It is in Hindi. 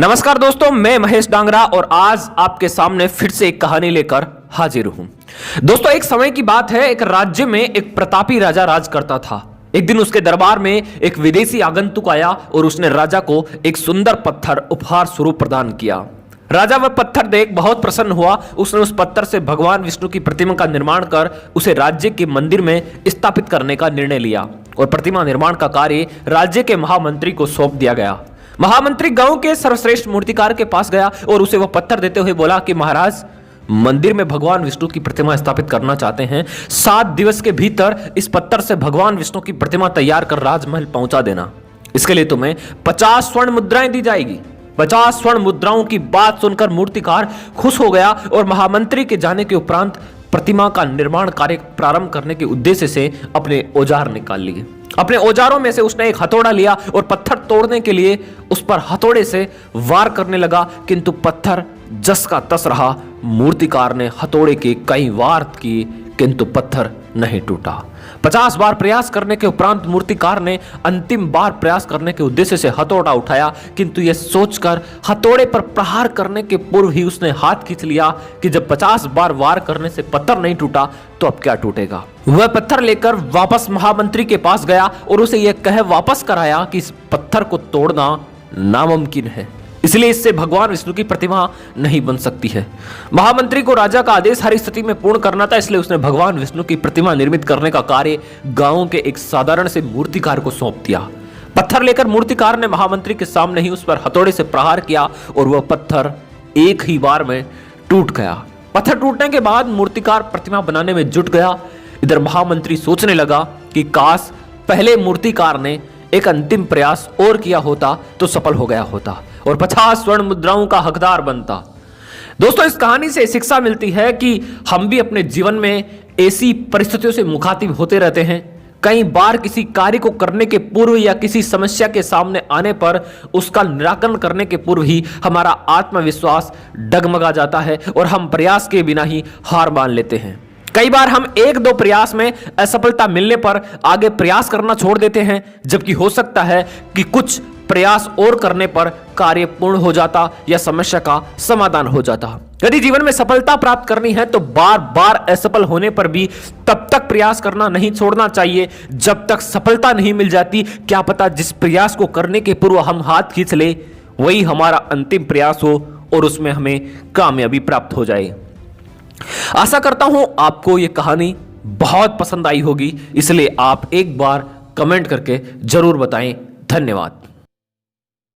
नमस्कार दोस्तों, मैं महेश डांगरा और आज आपके सामने फिर से एक कहानी लेकर हाजिर हूं। दोस्तों, एक समय की बात है, एक राज्य में एक प्रतापी राजा राज करता था। एक दिन उसके दरबार में एक विदेशी आगंतुक आया और उसने राजा को एक सुंदर पत्थर उपहार स्वरूप प्रदान किया। राजा वह पत्थर देख बहुत प्रसन्न हुआ। उसने उस पत्थर से भगवान विष्णु की प्रतिमा का निर्माण कर उसे राज्य के मंदिर में स्थापित करने का निर्णय लिया और प्रतिमा निर्माण का कार्य राज्य के महामंत्री को सौंप दिया गया। महामंत्री गांव के सर्वश्रेष्ठ मूर्तिकार के पास गया और उसे वह पत्थर देते हुए बोला कि महाराज, मंदिर में भगवान विष्णु की प्रतिमा स्थापित करना चाहते हैं। 7 दिवस के भीतर इस पत्थर से भगवान विष्णु की प्रतिमा तैयार कर राजमहल पहुंचा देना। इसके लिए तुम्हें 50 स्वर्ण मुद्राएं दी जाएगी। 50 स्वर्ण मुद्राओं की बात सुनकर मूर्तिकार खुश हो गया और महामंत्री के जाने के उपरांत प्रतिमा का निर्माण कार्य प्रारंभ करने के उद्देश्य से अपने औजार निकाल लिए। अपने औजारों में से उसने एक हथौड़ा लिया और पत्थर तोड़ने के लिए उस पर हथौड़े से वार करने लगा, किंतु पत्थर जस का तस रहा। मूर्तिकार ने हथौड़े के कई वार किए किंतु पत्थर नहीं टूटा। 50 बार प्रयास करने के उपरांत मूर्तिकार ने अंतिम बार प्रयास करने के उद्देश्य से हथौड़ा उठाया, किंतु यह सोचकर हथौड़े पर प्रहार करने के पूर्व ही उसने हाथ खींच लिया कि जब 50 बार वार करने से पत्थर नहीं टूटा तो अब क्या टूटेगा। वह पत्थर लेकर वापस महामंत्री के पास गया और उसे यह कह वापस कराया कि इस पत्थर को तोड़ना नामुमकिन है, इसलिए इससे भगवान विष्णु की प्रतिमा नहीं बन सकती है। महामंत्री को राजा का आदेश हर स्थिति में पूर्ण करना था, इसलिए उसने भगवान विष्णु की प्रतिमा निर्मित करने का कार्य गांव के एक साधारण से मूर्तिकार को सौंप दिया। पत्थर लेकर मूर्तिकार ने महामंत्री के सामने ही उस पर हथौड़े से प्रहार किया और वह पत्थर एक ही बार में टूट गया। पत्थर टूटने के बाद मूर्तिकार प्रतिमा बनाने में जुट गया। इधर महामंत्री सोचने लगा कि काश पहले मूर्तिकार ने एक अंतिम प्रयास और किया होता तो सफल हो गया होता और 50 स्वर्ण मुद्राओं का हकदार बनता। दोस्तों, इस कहानी से शिक्षा मिलती है कि हम भी अपने जीवन में ऐसी परिस्थितियों से मुखातिब होते रहते हैं। कई बार किसी कार्य को करने के पूर्व या किसी समस्या के सामने आने पर उसका निराकरण करने के पूर्व ही हमारा आत्मविश्वास डगमगा जाता है और हम प्रयास के बिना ही हार मान लेते हैं। कई बार हम 1-2 प्रयास में असफलता मिलने पर आगे प्रयास करना छोड़ देते हैं, जबकि हो सकता है कि कुछ प्रयास और करने पर कार्य पूर्ण हो जाता या समस्या का समाधान हो जाता। यदि जीवन में सफलता प्राप्त करनी है तो बार बार असफल होने पर भी तब तक प्रयास करना नहीं छोड़ना चाहिए जब तक सफलता नहीं मिल जाती। क्या पता जिस प्रयास को करने के पूर्व हम हाथ खींच ले वही हमारा अंतिम प्रयास हो और उसमें हमें कामयाबी प्राप्त हो जाए। आशा करता हूं आपको यह कहानी बहुत पसंद आई होगी, इसलिए आप एक बार कमेंट करके जरूर बताएं। धन्यवाद।